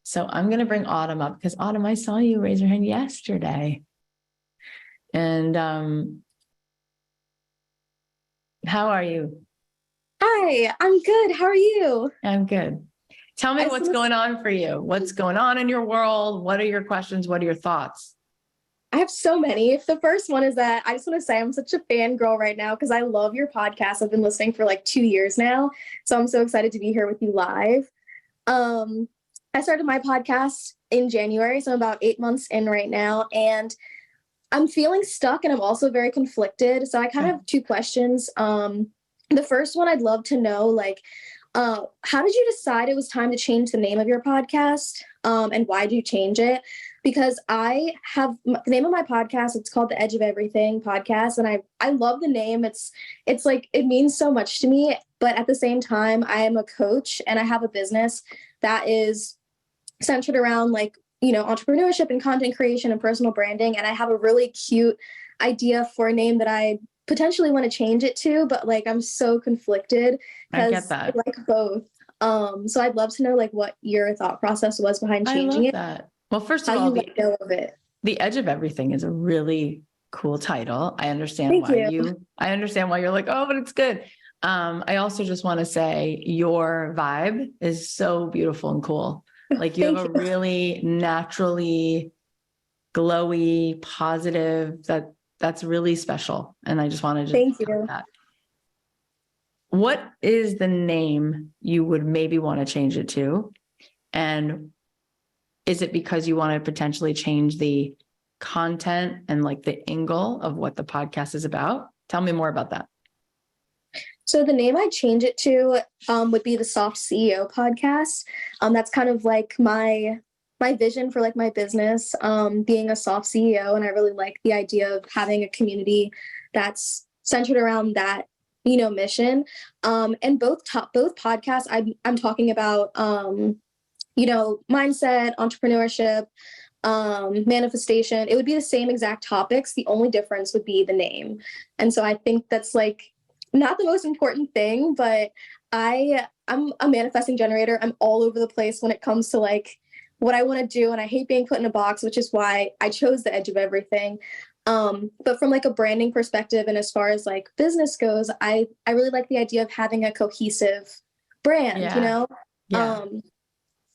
So I'm going to bring Autumn up because Autumn, I saw you raise your hand yesterday. And how are you? Hi, I'm good. How are you? I'm good. Tell me what's going on for you. What's going on in your world? What are your questions? What are your thoughts? I have so many. The first one is that I just want to say I'm such a fangirl right now because I love your podcast. I've been listening for like 2 years now. So I'm so excited to be here with you live. I started my podcast in January, so I'm about 8 months in right now. And I'm feeling stuck and I'm also very conflicted. So I kind of have two questions. The first one, I'd love to know, like, how did you decide it was time to change the name of your podcast? And why did you change it? Because I have the name of my podcast. It's called The Edge of Everything Podcast. And I love the name. It's like, it means so much to me. But at the same time, I am a coach and I have a business that is centered around like, entrepreneurship and content creation and personal branding. And I have a really cute idea for a name that I potentially want to change it to, but like, I'm so conflicted because I like both. So I'd love to know like what your thought process was behind changing it. That. Well, first of all, The Edge of Everything is a really cool title. I understand I understand why you're like, oh, but it's good. I also just want to say your vibe is so beautiful and cool. Like you have a really naturally glowy, positive, that's really special. And I just wanted to thank you. That. What is the name you would maybe want to change it to? And is it because you want to potentially change the content and like the angle of what the podcast is about? Tell me more about that. So the name I change it to would be the Soft CEO Podcast. That's kind of like my vision for like my business, being a soft CEO. And I really like the idea of having a community that's centered around that, mission. And both podcasts, I'm talking about, mindset, entrepreneurship, manifestation. It would be the same exact topics. The only difference would be the name. And so I think that's like not the most important thing, but I'm a manifesting generator. I'm all over the place when it comes to like what I want to do. And I hate being put in a box, which is why I chose The Edge of Everything. But from like a branding perspective and as far as like business goes, I really like the idea of having a cohesive brand,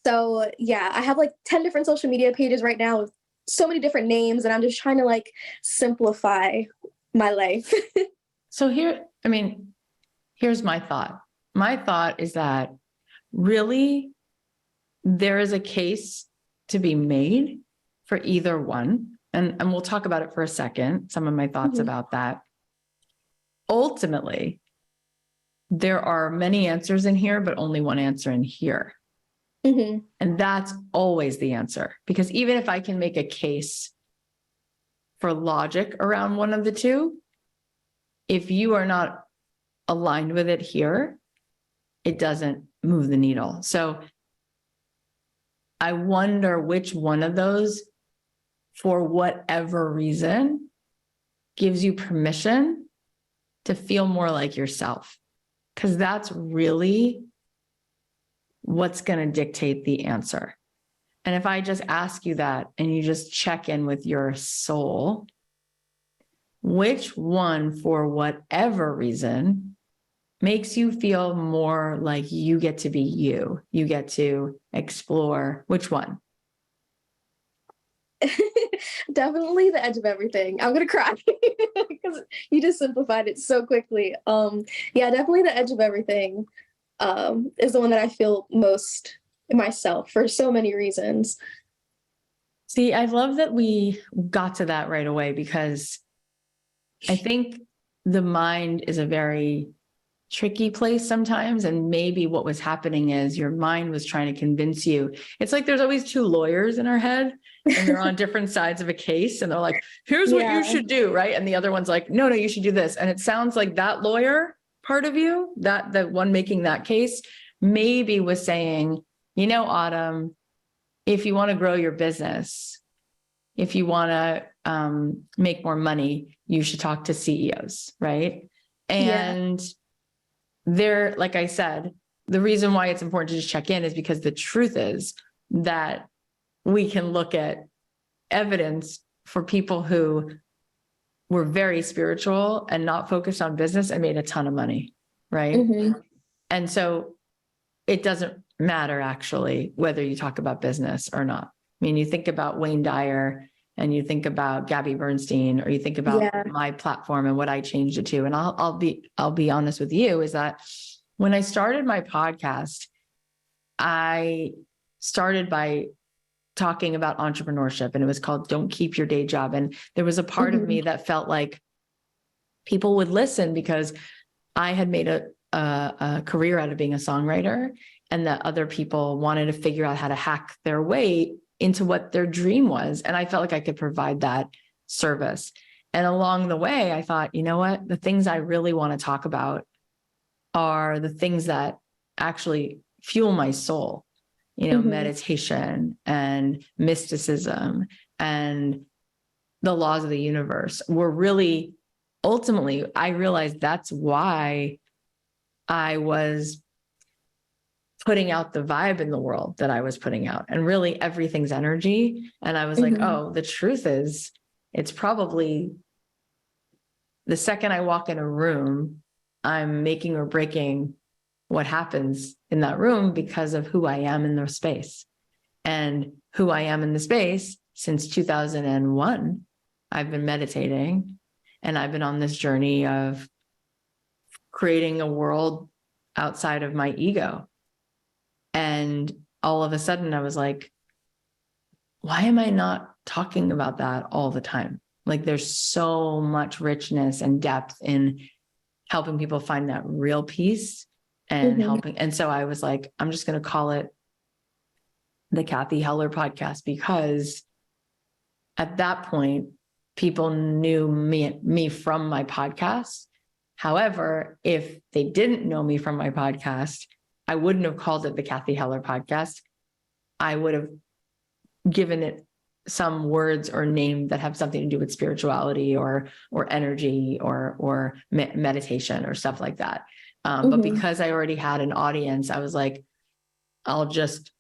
So yeah, I have like 10 different social media pages right now with so many different names and I'm just trying to like simplify my life. So here's my thought. My thought is that really there is a case to be made for either one. And we'll talk about it for a second, some of my thoughts about that. Ultimately, there are many answers in here, but only one answer in here. And that's always the answer. Because even if I can make a case for logic around one of the two, if you are not aligned with it here, it doesn't move the needle. So I wonder which one of those, for whatever reason, gives you permission to feel more like yourself. Because that's really what's going to dictate the answer. And if I just ask you that and you just check in with your soul, which one, for whatever reason, makes you feel more like you get to be you get to explore? Which one? Definitely The Edge of Everything. I'm gonna cry because you just simplified it so quickly. Definitely The Edge of Everything is the one that I feel most myself for so many reasons. See, I love that we got to that right away because I think the mind is a very tricky place sometimes. And maybe what was happening is your mind was trying to convince you. It's like there's always two lawyers in our head and they're on different sides of a case. And they're like, here's what you should do, right? And the other one's like, no, you should do this. And it sounds like that lawyer part of you, that the one making that case, maybe was saying, Autumn, if you want to grow your business, if you want to make more money, you should talk to CEOs, right? And there, like I said, the reason why it's important to just check in is because the truth is that we can look at evidence for people who were very spiritual and not focused on business and made a ton of money, right? Mm-hmm. And so it doesn't matter actually whether you talk about business or not. I mean, you think about Wayne Dyer and you think about Gabby Bernstein, or you think about my platform and what I changed it to. And I'll be honest with you, is that when I started my podcast, I started by talking about entrepreneurship, and it was called Don't Keep Your Day Job. And there was a part of me that felt like people would listen because I had made a career out of being a songwriter, and that other people wanted to figure out how to hack their way into what their dream was. And I felt like I could provide that service. And along the way, I thought, you know what, the things I really want to talk about are the things that actually fuel my soul, meditation and mysticism and the laws of the universe were really, ultimately, I realized that's why I was putting out the vibe in the world that I was putting out, and really everything's energy. And I was like, oh, the truth is, it's probably the second I walk in a room, I'm making or breaking what happens in that room because of who I am in the space. And who I am in the space since 2001, I've been meditating, and I've been on this journey of creating a world outside of my ego. And all of a sudden I was like, why am I not talking about that all the time? Like, there's so much richness and depth in helping people find that real peace and helping. And so I was like, I'm just going to call it the Cathy Heller podcast, because at that point, people knew me from my podcast. However, if they didn't know me from my podcast, I wouldn't have called it the Cathy Heller podcast. I would have given it some words or name that have something to do with spirituality or energy or meditation or stuff like that. But because I already had an audience, I was like, I'll just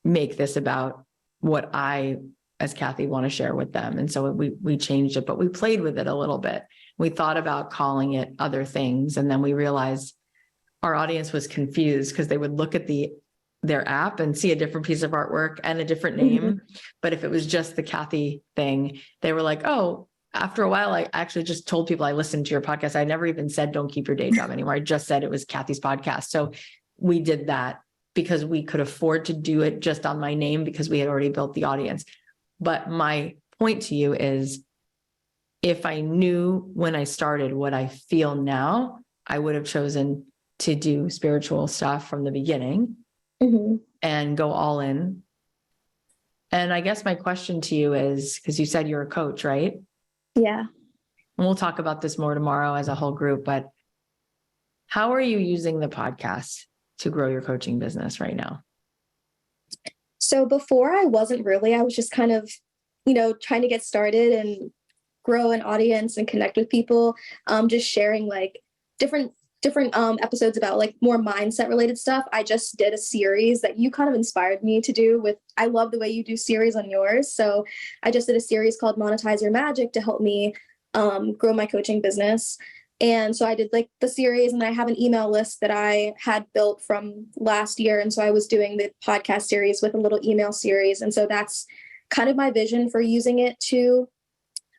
make this about what I, as Cathy, want to share with them. And so we changed it, but we played with it a little bit. We thought about calling it other things. And then we realized our audience was confused because they would look at their app and see a different piece of artwork and a different name. But if it was just the Cathy thing, they were like, oh, after a while, I actually just told people I listened to your podcast. I never even said, don't keep your day job anymore. I just said it was Cathy's podcast. So we did that because we could afford to do it just on my name because we had already built the audience. But my point to you is, if I knew when I started what I feel now, I would have chosen to do spiritual stuff from the beginning and go all in. And I guess my question to you is, because you said you're a coach, right? Yeah. And we'll talk about this more tomorrow as a whole group, but how are you using the podcast to grow your coaching business right now? So before I wasn't really, I was just kind of, trying to get started and grow an audience and connect with people. Just sharing like different episodes about like more mindset related stuff. I just did a series that you kind of inspired me to do I love the way you do series on yours. So I just did a series called Monetize Your Magic to help me grow my coaching business. And so I did like the series, and I have an email list that I had built from last year. And so I was doing the podcast series with a little email series. And so that's kind of my vision for using it to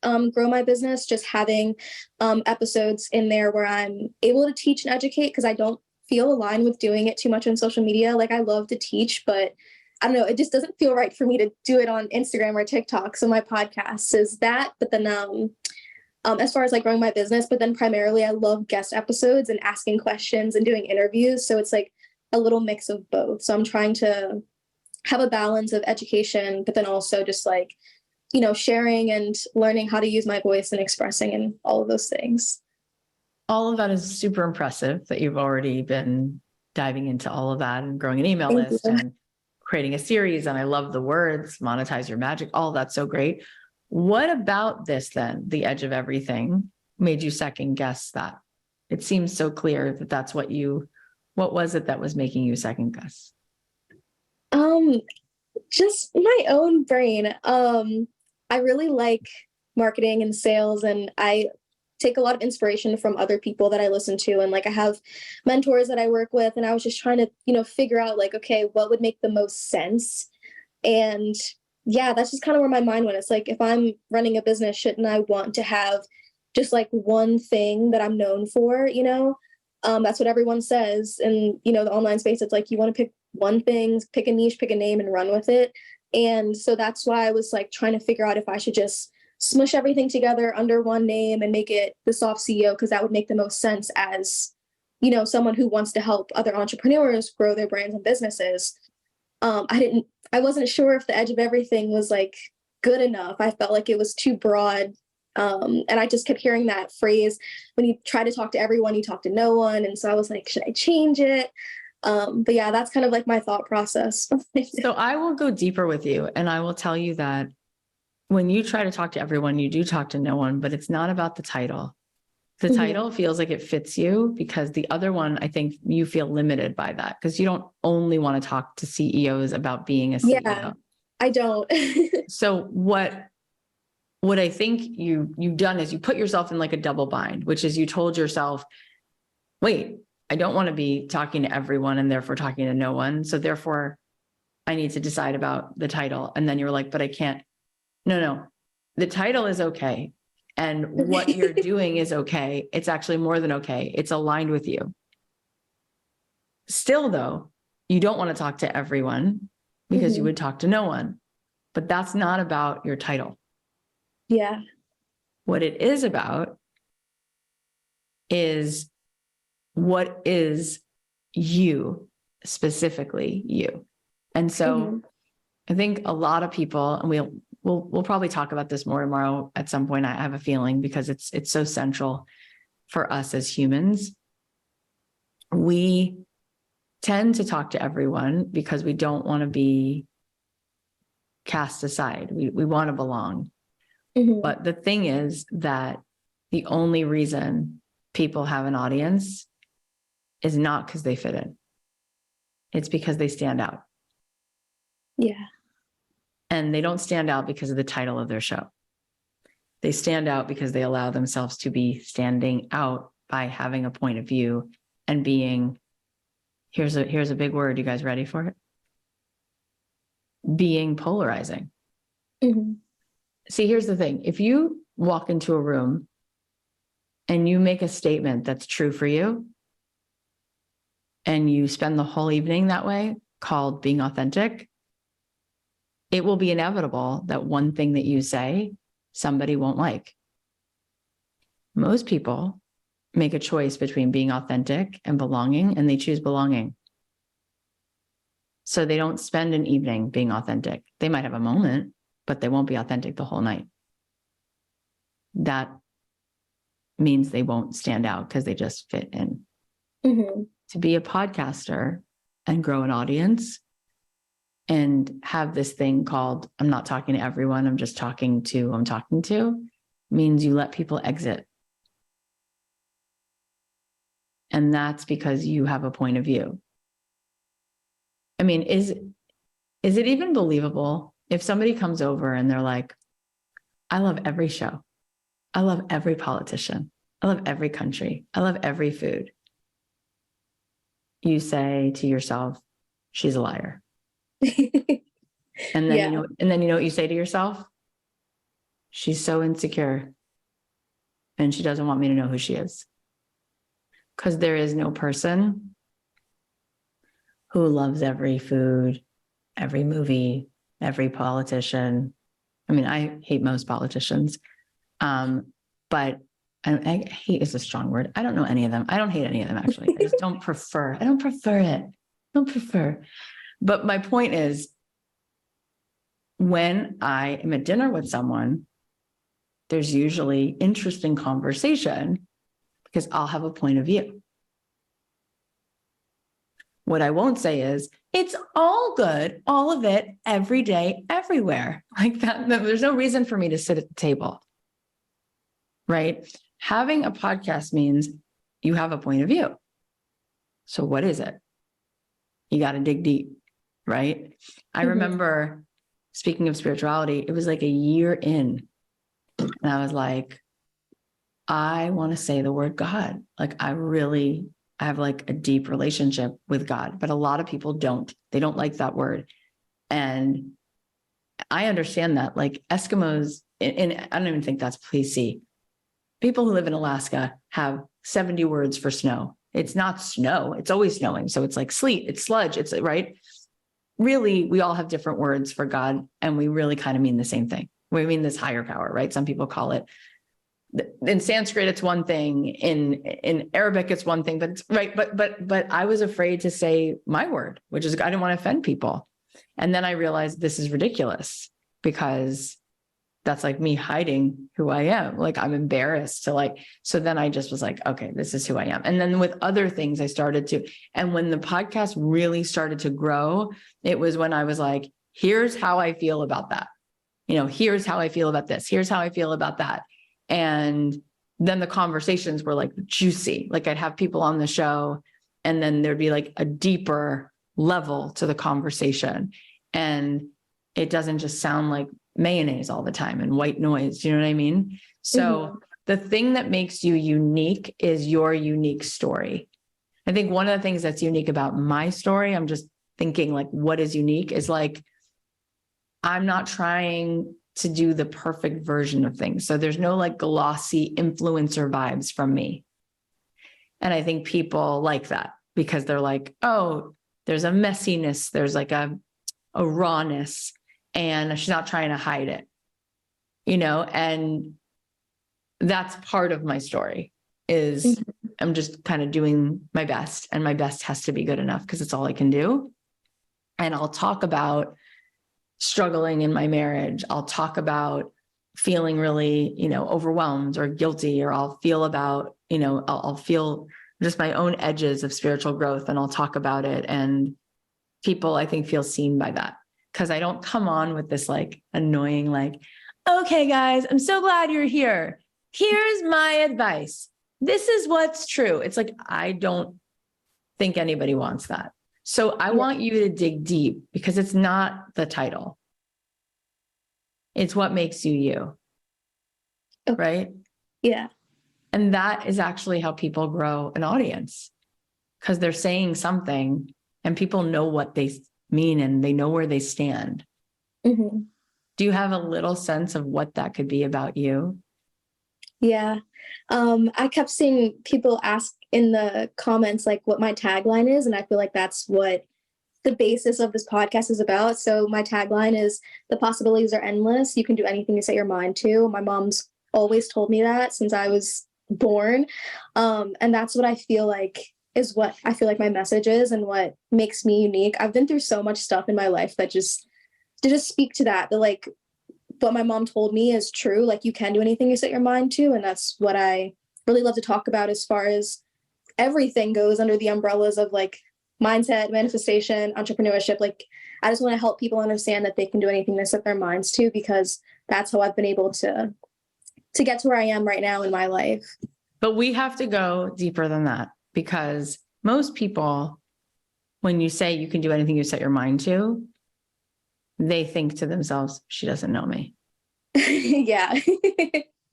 grow my business, just having episodes in there where I'm able to teach and educate, because I don't feel aligned with doing it too much on social media. Like, I love to teach, but I don't know, it just doesn't feel right for me to do it on Instagram or TikTok. So my podcast is that, but then as far as like growing my business, but then primarily I love guest episodes and asking questions and doing interviews. So it's like a little mix of both. So I'm trying to have a balance of education, but then also just like, sharing and learning how to use my voice and expressing and all of those things. All of that is super impressive that you've already been diving into all of that and growing an email list and creating a series. And I love the words, monetize your magic. All that's so great. What about this then, the edge of everything, made you second guess that? It seems so clear that that's what was it that was making you second guess? Um, just my own brain. I really like marketing and sales, and I take a lot of inspiration from other people that I listen to. And like, I have mentors that I work with, and I was just trying to, figure out like, okay, what would make the most sense? And yeah, that's just kind of where my mind went. It's like, if I'm running a business, shouldn't I want to have just like one thing that I'm known for, that's what everyone says. And, the online space, it's like, you want to pick one thing, pick a niche, pick a name and run with it. And so that's why I was like trying to figure out if I should just smush everything together under one name and make it the Soft CEO, because that would make the most sense as, someone who wants to help other entrepreneurs grow their brands and businesses. I wasn't sure if the edge of everything was like good enough. I felt like it was too broad. And I just kept hearing that phrase, when you try to talk to everyone, you talk to no one. And so I was like, should I change it? But yeah, that's kind of like my thought process. So I will go deeper with you, and I will tell you that when you try to talk to everyone, you do talk to no one, but it's not about the title. The title feels like it fits you, because the other one, I think you feel limited by that, because you don't only want to talk to CEOs about being a CEO. Yeah, I don't. So what I think you've done is you put yourself in like a double bind, which is you told yourself, wait, I don't want to be talking to everyone and therefore talking to no one. So therefore I need to decide about the title. And then you're like, but I can't. No, the title is okay. And what you're doing is okay. It's actually more than okay. It's aligned with you. Still though, you don't want to talk to everyone, because you would talk to no one, but that's not about your title. Yeah. What it is about is, what is you, specifically you. And so I think a lot of people, and we'll probably talk about this more tomorrow at some point, I have a feeling, because it's so central for us as humans. We tend to talk to everyone because we don't want to be cast aside. We want to belong. But the thing is that the only reason people have an audience is not because they fit in. It's because they stand out. Yeah. And they don't stand out because of the title of their show. They stand out because they allow themselves to be standing out by having a point of view and being, here's a big word. You guys ready for it? Being polarizing. See, here's the thing. If you walk into a room and you make a statement that's true for you, and you spend the whole evening that way, called being authentic, it will be inevitable that one thing that you say, somebody won't like. Most people make a choice between being authentic and belonging, and they choose belonging. So they don't spend an evening being authentic. They might have a moment, but they won't be authentic the whole night. That means they won't stand out because they just fit in. To be a podcaster and grow an audience and have this thing called, I'm not talking to everyone, I'm just talking to, means you let people exit. And that's because you have a point of view. I mean, is it even believable if somebody comes over and they're like, I love every show. I love every politician. I love every country. I love every food. You say to yourself, she's a liar. And then, you know what you say to yourself? She's so insecure and she doesn't want me to know who she is. Because there is no person who loves every food, every movie, every politician. I mean, I hate most politicians, but I hate is a strong word. I don't know any of them. I don't hate any of them, actually. I just don't prefer. I don't prefer it. But my point is, when I am at dinner with someone, there's usually interesting conversation because I'll have a point of view. What I won't say is, it's all good, all of it, every day, everywhere. Like that, there's no reason for me to sit at the table, right? Having a podcast means you have a point of view. So what is it? You got to dig deep, right? I remember, speaking of spirituality, it was like a year in, and I was like, I want to say the word God. Like, I have like a deep relationship with God, but a lot of people don't. They don't like that word. And I understand that. Like Eskimos, and I don't even think that's PC. People who live in Alaska have 70 words for snow. It's not snow. It's always snowing. So it's like sleet, it's sludge, it's right. Really, we all have different words for God, and we really kind of mean the same thing. We mean this higher power, right? Some people call it, in Sanskrit, it's one thing. In Arabic, it's one thing, but it's right. But I was afraid to say my word, which is, I didn't want to offend people. And then I realized this is ridiculous, because that's like me hiding who I am. Like, I'm embarrassed to like, so then I just was like, okay, this is who I am. And then with other things I started to, and when the podcast really started to grow, it was when I was like, here's how I feel about that. Here's how I feel about this. Here's how I feel about that. And then the conversations were like juicy. Like, I'd have people on the show, and then there'd be like a deeper level to the conversation. And it doesn't just sound like mayonnaise all the time and white noise. You know what I mean? So the thing that makes you unique is your unique story. I think one of the things that's unique about my story, I'm just thinking like, what is unique is like, I'm not trying to do the perfect version of things. So there's no like glossy influencer vibes from me. And I think people like that, because they're like, oh, there's a messiness, there's like a rawness, and she's not trying to hide it, and that's part of my story is I'm just kind of doing my best, and my best has to be good enough because it's all I can do. And I'll talk about struggling in my marriage. I'll talk about feeling really, overwhelmed or guilty, or I'll feel about, I'll feel just my own edges of spiritual growth, and I'll talk about it. And people, I think, feel seen by that, because I don't come on with this like annoying, like, okay, guys, I'm so glad you're here. Here's my advice. This is what's true. It's like, I don't think anybody wants that. So I want you to dig deep, because it's not the title. It's what makes you you. Okay. Right? Yeah. And that is actually how people grow an audience, because they're saying something and people know what they mean and they know where they stand. Do you have a little sense of what that could be about you? Yeah. I kept seeing people ask in the comments, like, what my tagline is. And I feel like that's what the basis of this podcast is about. So my tagline is, the possibilities are endless. You can do anything you set your mind to. My mom's always told me that since I was born. And that's what I feel like is what I feel like my message is, and what makes me unique. I've been through so much stuff in my life that just speak to that like, what my mom told me is true. Like, you can do anything you set your mind to. And that's what I really love to talk about, as far as everything goes under the umbrellas of like mindset, manifestation, entrepreneurship. Like, I just want to help people understand that they can do anything they set their minds to, because that's how I've been able to get to where I am right now in my life. But we have to go deeper than that, because most people, when you say you can do anything you set your mind to, they think to themselves, she doesn't know me. Yeah.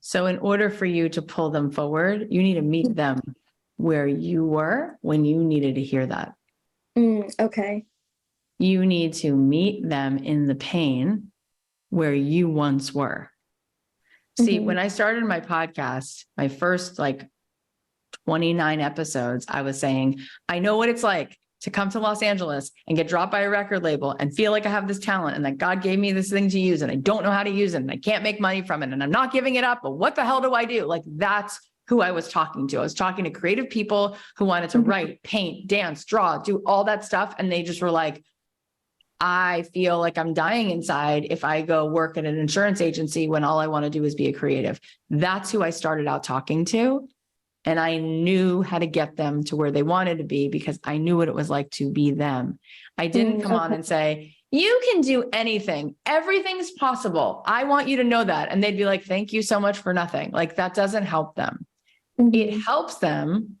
So in order for you to pull them forward, you need to meet them where you were when you needed to hear that. Okay. You need to meet them in the pain where you once were. See, when I started my podcast, my first like 29 episodes, I was saying, I know what it's like to come to Los Angeles and get dropped by a record label and feel like I have this talent and that God gave me this thing to use and I don't know how to use it and I can't make money from it and I'm not giving it up, but what the hell do I do? Like, that's who I was talking to. I was talking to creative people who wanted to write, paint, dance, draw, do all that stuff. And they just were like, I feel like I'm dying inside if I go work at an insurance agency when all I want to do is be a creative. That's who I started out talking to. And I knew how to get them to where they wanted to be because I knew what it was like to be them. I didn't come on and say, you can do anything. Everything's possible. I want you to know that. And they'd be like, thank you so much for nothing. Like, that doesn't help them. It helps them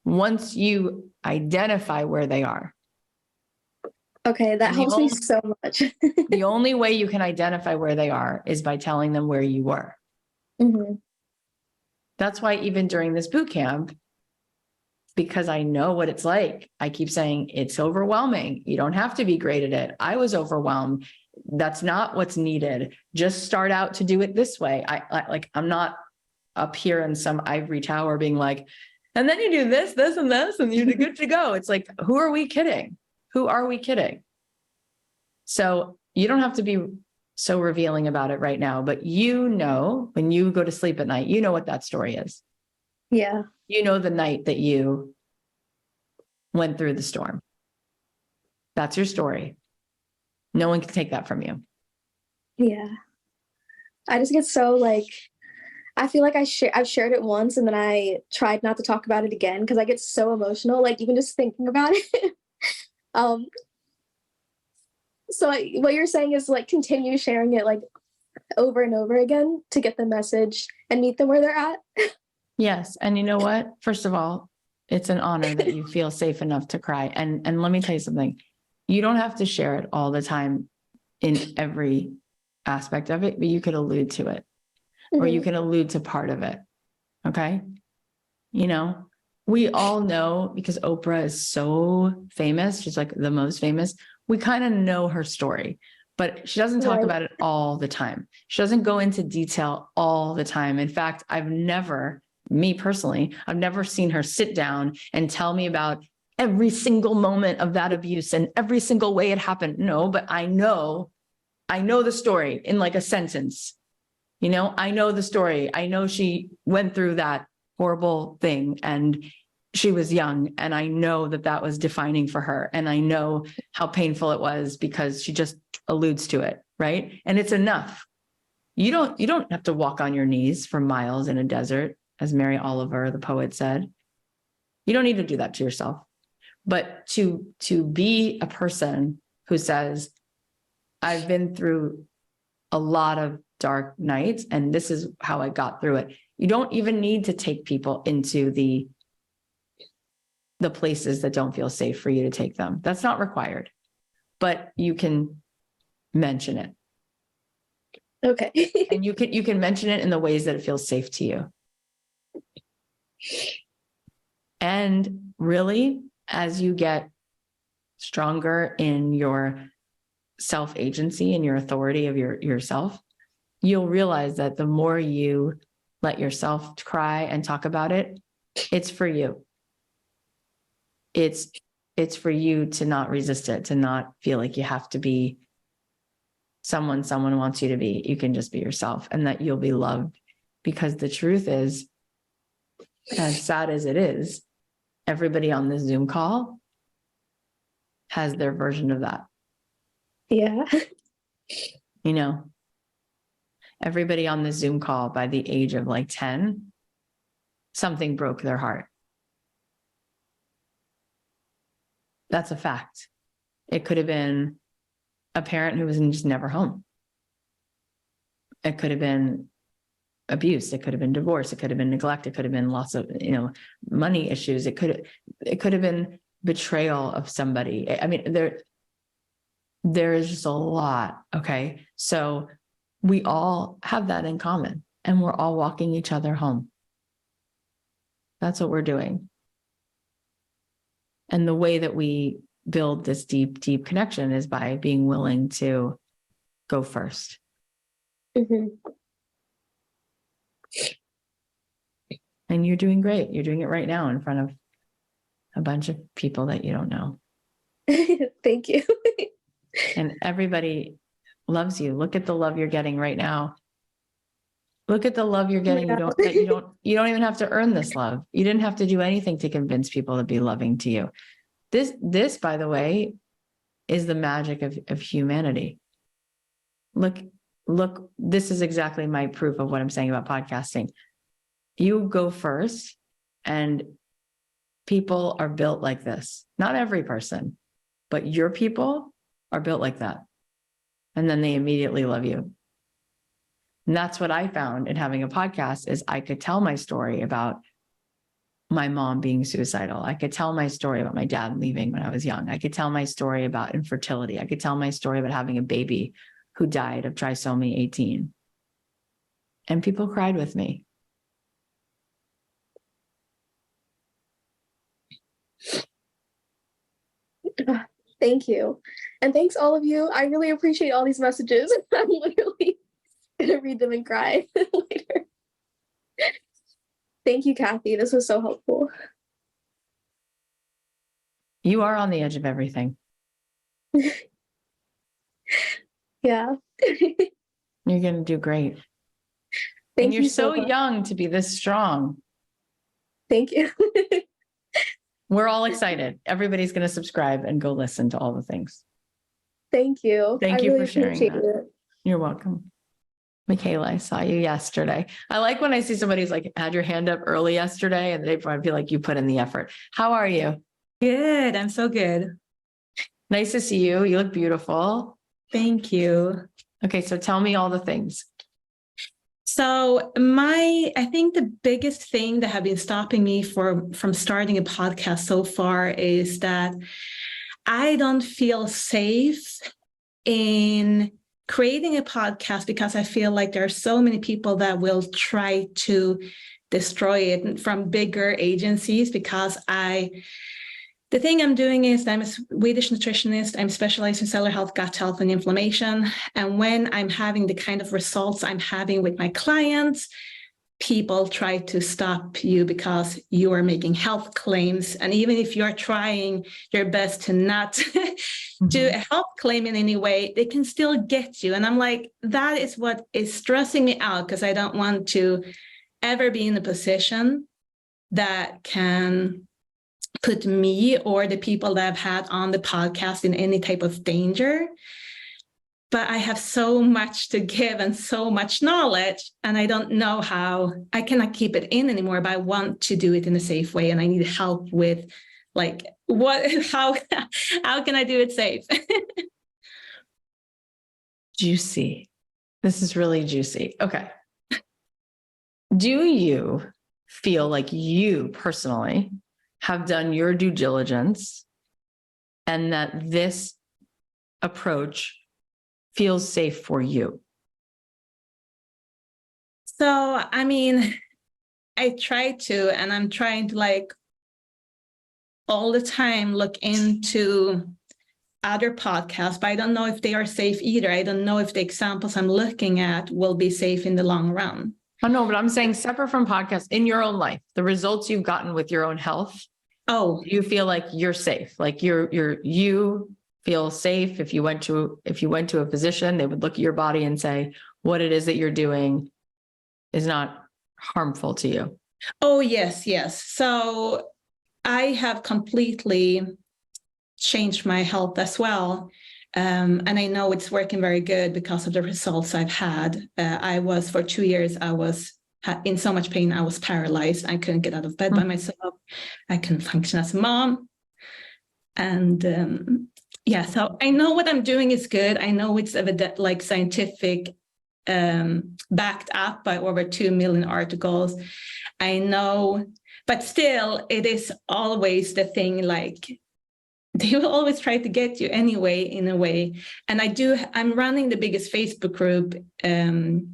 once you identify where they are. Okay, that helps me so much. The only way you can identify where they are is by telling them where you were. Mm-hmm. That's why even during this boot camp, because I know what it's like, I keep saying it's overwhelming. You don't have to be great at it. I was overwhelmed. That's not what's needed. Just start out to do it this way. I'm not up here in some ivory tower being like, and then you do this, this, and this, and you're good to go. It's like, who are we kidding? Who are we kidding? So you don't have to be so revealing about it right now, but you know, when you go to sleep at night, you know what that story is. Yeah. You know, the night that you went through the storm. That's your story. No one can take that from you. Yeah. I just get so like, I feel like I've shared it once and then I tried not to talk about it again because I get so emotional, like even just thinking about it. So what you're saying is like continue sharing it like over and over again to get the message and meet them where they're at. Yes. And you know what? First of all, it's an honor that you feel safe enough to cry. And let me tell you something. You don't have to share it all the time in every aspect of it, but you could allude to it, or you can allude to part of it. Okay. You know, we all know because Oprah is so famous. She's like the most famous. We kind of know her story, but she doesn't talk about it all the time. She doesn't go into detail all the time. In fact, me personally, I've never seen her sit down and tell me about every single moment of that abuse and every single way it happened. No, but I know the story in like a sentence. You know, I know the story. I know she went through that horrible thing and she was young, and I know that was defining for her. And I know how painful it was because she just alludes to it. Right. And it's enough. You don't have to walk on your knees for miles in a desert, as Mary Oliver, the poet, said. You don't need to do that to yourself. But to be a person who says, I've been through a lot of dark nights and this is how I got through it. You don't even need to take people into the places that don't feel safe for you to take them. That's not required, but you can mention it. Okay. And you can mention it in the ways that it feels safe to you. And really, as you get stronger in your self-agency and your authority of yourself, you'll realize that the more you let yourself cry and talk about it, it's for you. It's for you to not resist it, to not feel like you have to be someone wants you to be. You can just be yourself, and that you'll be loved. Because the truth is, as sad as it is, everybody on this Zoom call has their version of that. Yeah. You know, everybody on this Zoom call by the age of like 10, something broke their heart. That's a fact. It could have been a parent who was just never home. It could have been abuse. It could have been divorce. It could have been neglect. It could have been lots of, money issues. It could have been betrayal of somebody. I mean, there is just a lot. Okay. So we all have that in common, and we're all walking each other home. That's what we're doing. And the way that we build this deep, deep connection is by being willing to go first. Mm-hmm. And you're doing great. You're doing it right now in front of a bunch of people that you don't know. Thank you. And everybody loves you. Look at the love you're getting right now. Look at the love you're getting. Yeah. You don't even have to earn this love. You didn't have to do anything to convince people to be loving to you. This, by the way, is the magic of humanity. Look, this is exactly my proof of what I'm saying about podcasting. You go first, and people are built like this. Not every person, but your people are built like that. And then they immediately love you. And that's what I found in having a podcast, is I could tell my story about my mom being suicidal. I could tell my story about my dad leaving when I was young. I could tell my story about infertility. I could tell my story about having a baby who died of trisomy 18. And people cried with me. Thank you. And thanks all of you. I really appreciate all these messages. I'm literally going to read them and cry later. Thank you, Cathy. This was so helpful. You are on the edge of everything. Yeah. You're going to do great. Thank and you're you so much. young to be this strong. Thank you. We're all excited. Everybody's going to subscribe and go listen to all the things. Thank you. Thank I you really for sharing appreciate that. it. You're welcome. Michaela, I saw you yesterday. I like when I see somebody who's like had your hand up early yesterday and they probably feel like you put in the effort. How are you? Good. I'm so good. Nice to see you. You look beautiful. Thank you. Okay, so tell me all the things. So I think the biggest thing that have been stopping me from starting a podcast so far is that I don't feel safe in creating a podcast because I feel like there are so many people that will try to destroy it from bigger agencies because the thing I'm doing is I'm a Swedish nutritionist. I'm specialized in cellular health, gut health, and inflammation. And when I'm having the kind of results I'm having with my clients, people try to stop you because you are making health claims. And even if you're trying your best to not do a health claim in any way, they can still get you. And I'm like, that is what is stressing me out because I don't want to ever be in a position that can put me or the people that I've had on the podcast in any type of danger. But I have so much to give and so much knowledge, and I don't know how. I cannot keep it in anymore, but I want to do it in a safe way, and I need help with how can I do it safe? Juicy. This is really juicy. Okay. Do you feel like you personally have done your due diligence and that this approach feels safe for you? So, I mean, I try to, and I'm trying to all the time look into other podcasts, but I don't know if they are safe either. I don't know if the examples I'm looking at will be safe in the long run. Oh, no, but I'm saying separate from podcasts in your own life, the results you've gotten with your own health. Oh, you feel like you're safe, like you feel safe. If you went to a physician, they would look at your body and say, what it is that you're doing is not harmful to you. Oh, yes. So I have completely changed my health as well. And I know it's working very good because of the results I've had. For 2 years, I was in so much pain. I was paralyzed. I couldn't get out of bed by myself. I couldn't function as a mom. And so I know what I'm doing is good. I know it's scientific, backed up by over 2 million articles. I know, but still it is always the thing, they will always try to get you anyway, in a way. And I'm running the biggest Facebook group in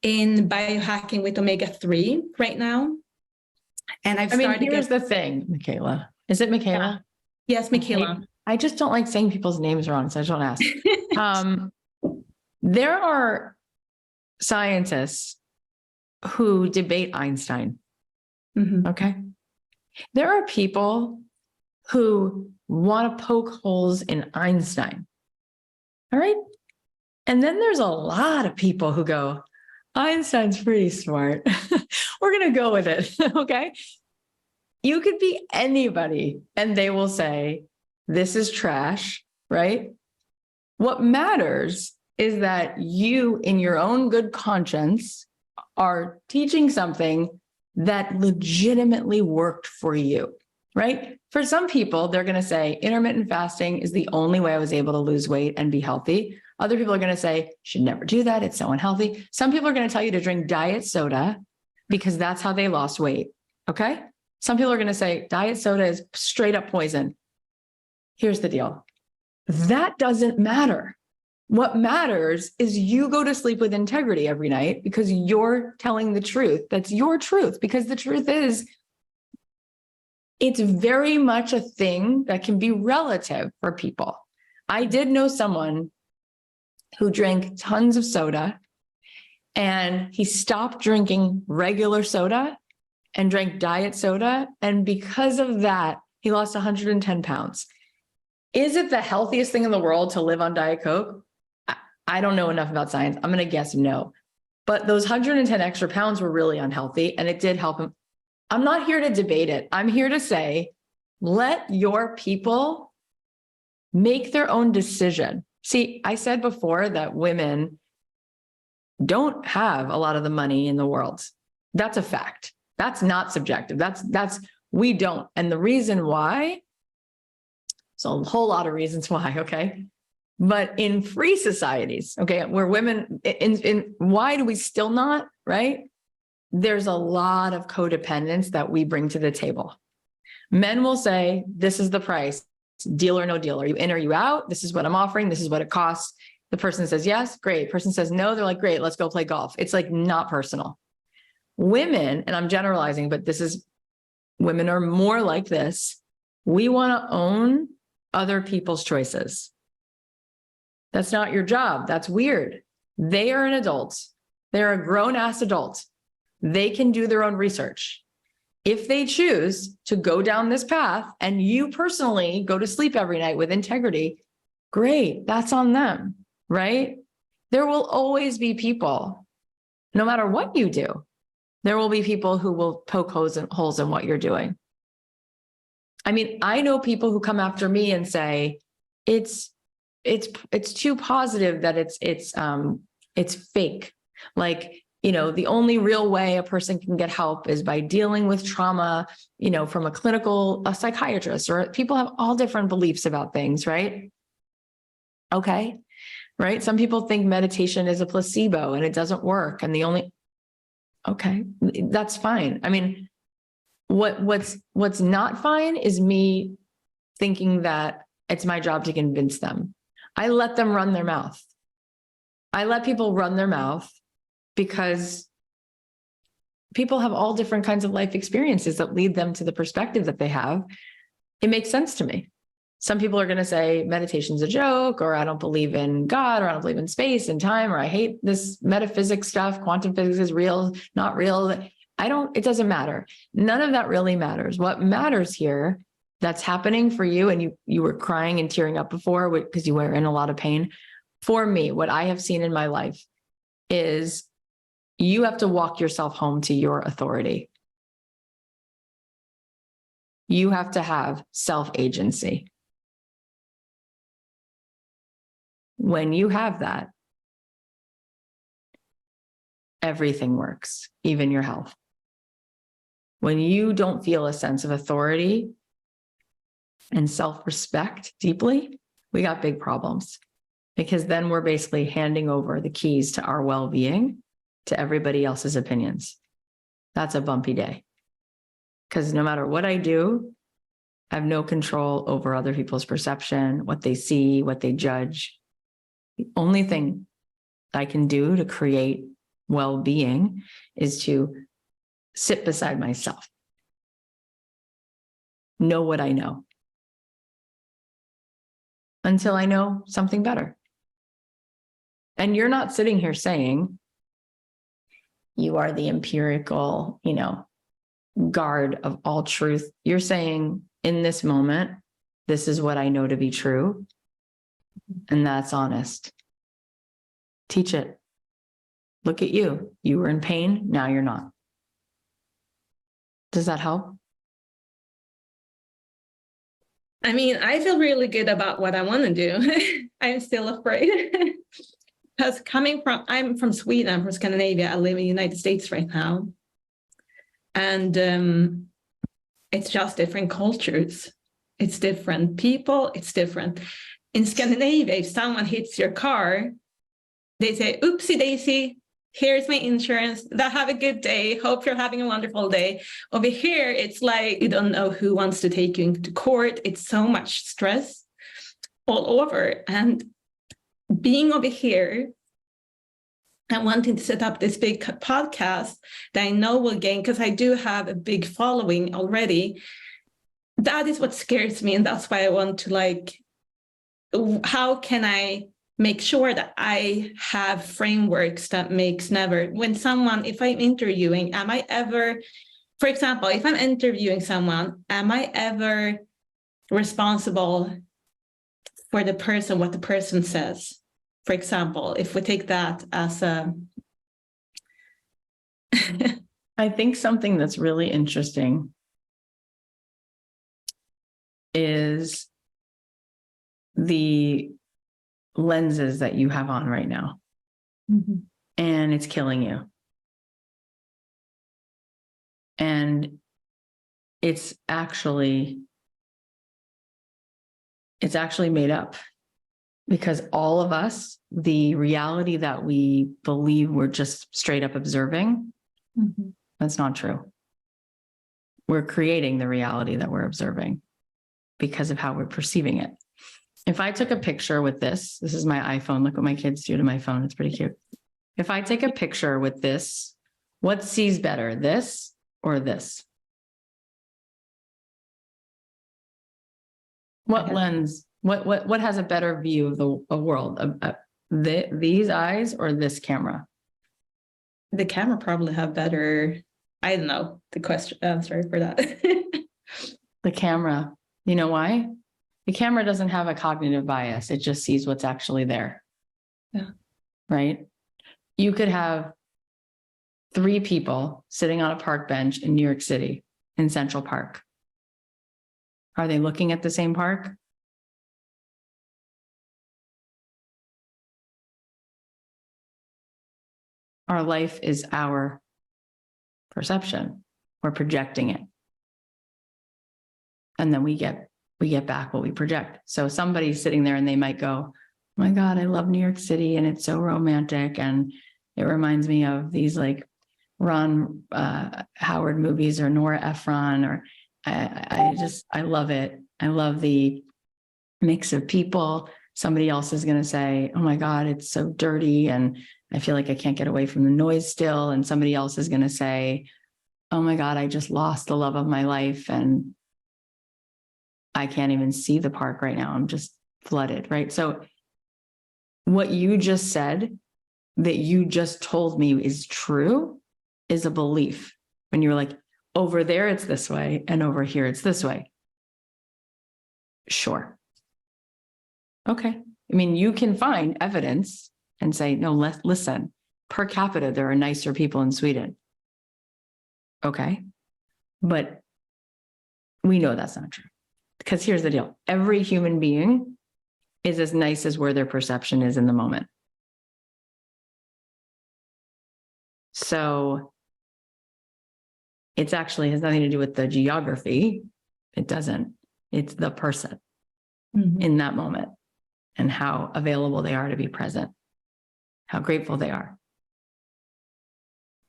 biohacking with omega-3 right now. And here's the thing, Michaela. Is it Michaela? Yeah. Yes, Michaela. I just don't like saying people's names wrong, so I just want to ask. There are scientists who debate Einstein. Mm-hmm. Okay. There are people who want to poke holes in Einstein. All right. And then there's a lot of people who go, Einstein's pretty smart. We're going to go with it. Okay. You could be anybody and they will say, this is trash, right? What matters is that you, in your own good conscience, are teaching something that legitimately worked for you, right? For some people, they're going to say intermittent fasting is the only way I was able to lose weight and be healthy. Other people are going to say, you should never do that. It's so unhealthy. Some people are going to tell you to drink diet soda because that's how they lost weight. Okay. Some people are going to say diet soda is straight up poison. Here's the deal. That doesn't matter. What matters is you go to sleep with integrity every night because you're telling the truth. That's your truth, because the truth is, it's very much a thing that can be relative for people. I did know someone who drank tons of soda, and he stopped drinking regular soda and drank diet soda. And because of that, he lost 110 pounds. Is it the healthiest thing in the world to live on Diet Coke? I don't know enough about science. I'm going to guess no. But those 110 extra pounds were really unhealthy, and it did help him. I'm not here to debate it. I'm here to say, let your people make their own decision. See, I said before that women don't have a lot of the money in the world. That's a fact. That's not subjective. We don't. And the reason why, so a whole lot of reasons why, okay? But in free societies, okay, where women, why do we still not, right? There's a lot of codependence that we bring to the table. Men will say, this is the price, deal or no deal. Are you in or you out? This is what I'm offering. This is what it costs. The person says yes, great. Person says no, they're like, great, let's go play golf. It's like not personal. Women, and I'm generalizing, but women are more like this. We want to own other people's choices. That's not your job. That's weird. They are an adult. They're a grown-ass adult. They can do their own research. If they choose to go down this path and you personally go to sleep every night with integrity, great, that's on them, right? There will always be people, no matter what you do, there will be people who will poke holes in what you're doing. I mean, I know people who come after me and say, it's too positive that it's fake. Like, the only real way a person can get help is by dealing with trauma, from a psychiatrist, or people have all different beliefs about things, right? Okay. Right. Some people think meditation is a placebo and it doesn't work. And okay, that's fine. I mean, what's not fine is me thinking that it's my job to convince them. I let them run their mouth. I let people run their mouth because people have all different kinds of life experiences that lead them to the perspective that they have. It makes sense to me. Some people are going to say meditation's a joke, or I don't believe in God, or I don't believe in space and time, or I hate this metaphysics stuff. Quantum physics is real, not real. It doesn't matter. None of that really matters. What matters here that's happening for you, and you were crying and tearing up before because you were in a lot of pain. For me, what I have seen in my life is you have to walk yourself home to your authority. You have to have self-agency. When you have that, everything works, even your health. When you don't feel a sense of authority and self-respect deeply, we got big problems, because then we're basically handing over the keys to our well-being to everybody else's opinions. That's a bumpy day, because no matter what I do, I have no control over other people's perception, what they see, what they judge. The only thing I can do to create well-being is to sit beside myself, know what I know, until I know something better. And you're not sitting here saying you are the empirical, guard of all truth. You're saying, in this moment, this is what I know to be true, and that's honest. Teach it. Look at you. You were in pain. Now you're not. Does that help? I mean, I feel really good about what I want to do. I'm still afraid. Because I'm from Sweden, I'm from Scandinavia. I live in the United States right now. And it's just different cultures. It's different people. It's different. In Scandinavia, if someone hits your car, they say, oopsie daisy, here's my insurance, have a good day, hope you're having a wonderful day. Over here, it's like you don't know who wants to take you into court. It's so much stress all over. And being over here and wanting to set up this big podcast that I know will gain, because I do have a big following already, that is what scares me. And that's why I want to, like, how can I make sure that I have frameworks that makes never, when someone, if I'm interviewing, am I ever, for example, if I'm interviewing someone, am I ever responsible for the person, what the person says? For example, if we take that as a... I think something that's really interesting is the lenses that you have on right now. Mm-hmm. And it's killing you. And it's actually made up, because all of us, the reality that we believe we're just straight up observing, Mm-hmm. that's not true. We're creating the reality that we're observing because of how we're perceiving it. If I took a picture with this is my iPhone. Look what my kids do to my phone. It's pretty cute. If I take a picture with this, what sees better, this or this? What lens, what has a better view of the world? These eyes or this camera? The camera probably have better, I don't know the question answer for that. The camera, you know why? The camera doesn't have a cognitive bias. It just sees what's actually there. Yeah. Right? You could have 3 people sitting on a park bench in New York City, in Central Park. Are they looking at the same park? Our life is our perception. We're projecting it. And then we get back what we project. So somebody's sitting there and they might go, oh my God, I love New York City and it's so romantic. And it reminds me of these like Ron Howard movies or Nora Ephron, or I love it. I love the mix of people. Somebody else is going to say, oh my God, it's so dirty. And I feel like I can't get away from the noise still. And somebody else is going to say, oh my God, I just lost the love of my life. And I can't even see the park right now. I'm just flooded, right? So what you just said, that you just told me is true, is a belief. When you're like, over there, it's this way, and over here, it's this way. Sure. Okay. I mean, you can find evidence and say, no, listen, per capita, there are nicer people in Sweden. Okay. But we know that's not true. Because here's the deal. Every human being is as nice as where their perception is in the moment. So it actually has nothing to do with the geography. It doesn't. It's the person in that moment and how available they are to be present, how grateful they are.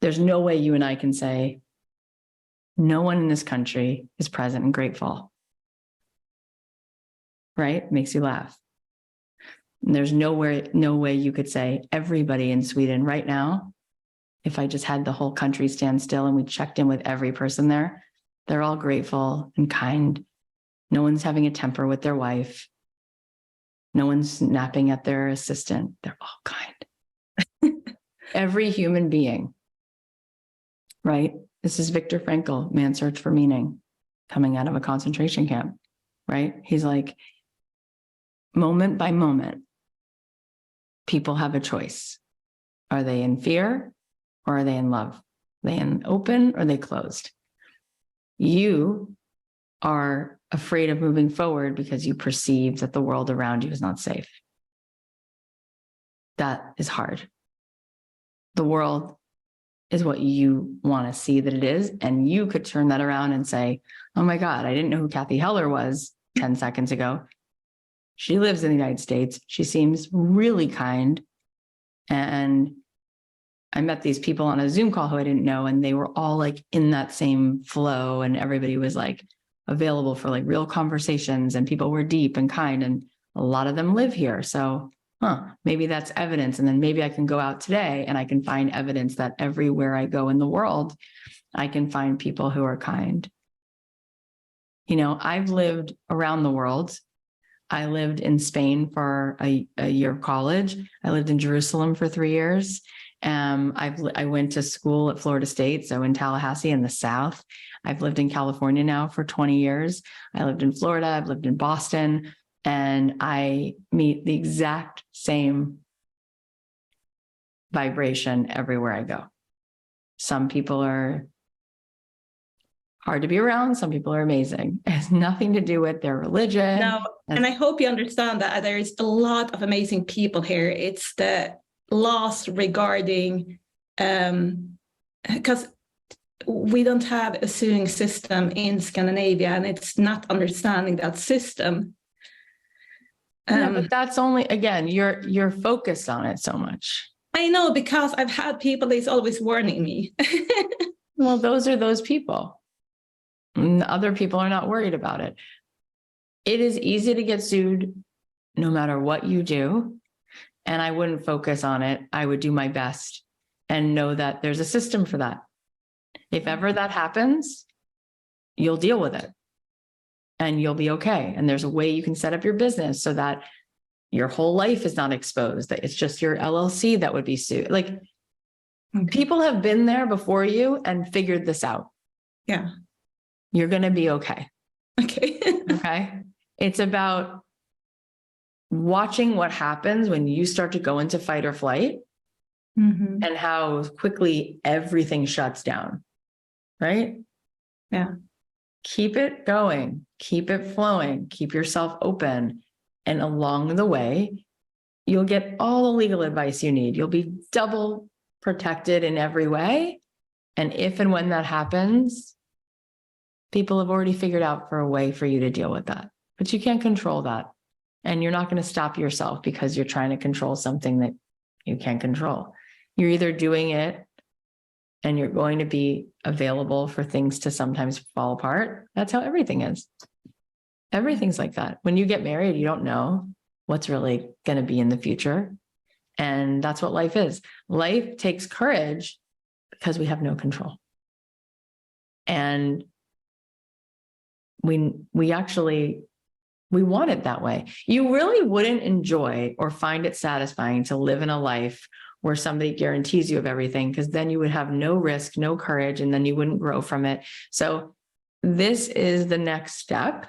There's no way you and I can say, no one in this country is present and grateful. Right? Makes you laugh. And there's no way you could say everybody in Sweden right now, if I just had the whole country stand still and we checked in with every person there, they're all grateful and kind. No one's having a temper with their wife. No one's snapping at their assistant. They're all kind. Every human being, right? This is Viktor Frankl, Man's Search for Meaning, coming out of a concentration camp, right? He's like, moment by moment, people have a choice. Are they in fear or are they in love? Are they in open or are they closed? You are afraid of moving forward because you perceive that the world around you is not safe. That is hard. The world is what you want to see that it is. And you could turn that around and say, oh my God, I didn't know who Cathy Heller was 10 seconds ago. She lives in the United States. She seems really kind. And I met these people on a Zoom call who I didn't know, and they were all like in that same flow, and everybody was like available for like real conversations, and people were deep and kind, and a lot of them live here. So, maybe that's evidence. And then maybe I can go out today and I can find evidence that everywhere I go in the world, I can find people who are kind. You know, I've lived around the world. I lived in Spain for a year of college. I lived in Jerusalem for 3 years. I went to school at Florida State, so in Tallahassee in the South. I've lived in California now for 20 years. I lived in Florida. I've lived in Boston, and I meet the exact same vibration everywhere I go. Some people are hard to be around. Some people are amazing. It has nothing to do with their religion. No, and I hope you understand that there is a lot of amazing people here. It's the laws regarding, because we don't have a suing system in Scandinavia, and it's not understanding that system. Yeah, but that's only, again, you're focused on it so much. I know, because I've had people that's always warning me. Well, those are those people. And other people are not worried about it. It is easy to get sued no matter what you do. And I wouldn't focus on it. I would do my best and know that there's a system for that. If ever that happens, you'll deal with it and you'll be okay. And there's a way you can set up your business so that your whole life is not exposed, that it's just your LLC that would be sued. Like, people have been there before you and figured this out. Yeah. You're going to be okay. Okay. Okay. It's about watching what happens when you start to go into fight or flight, and how quickly everything shuts down. Right? Yeah. Keep it going, keep it flowing, keep yourself open. And along the way, you'll get all the legal advice you need. You'll be double protected in every way. And if and when that happens, people have already figured out for a way for you to deal with that. But you can't control that. And you're not going to stop yourself because you're trying to control something that you can't control. You're either doing it and you're going to be available for things to sometimes fall apart. That's how everything is. Everything's like that. When you get married, you don't know what's really going to be in the future. And that's what life is. Life takes courage because we have no control. And we want it that way. You really wouldn't enjoy or find it satisfying to live in a life where somebody guarantees you of everything, because then you would have no risk, no courage, and then you wouldn't grow from it. So this is the next step.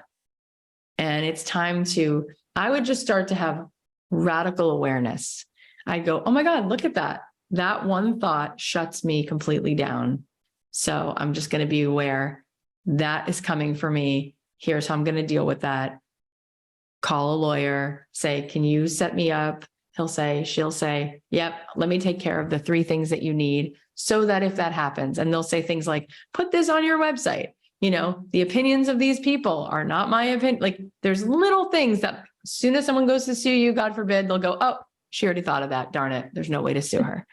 And it's time I would just start to have radical awareness. I go, oh my God, look at that. That one thought shuts me completely down. So I'm just going to be aware that is coming for me. Here's how I'm going to deal with that. Call a lawyer, say, can you set me up? She'll say, yep, let me take care of the 3 things that you need so that if that happens, and they'll say things like, put this on your website. You know, the opinions of these people are not my opinion. Like, there's little things that as soon as someone goes to sue you, God forbid, they'll go, oh, she already thought of that. Darn it. There's no way to sue her.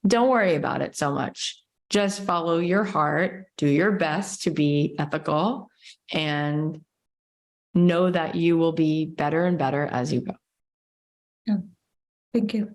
Don't worry about it so much. Just follow your heart, do your best to be ethical, and know that you will be better and better as you go. Yeah. Thank you.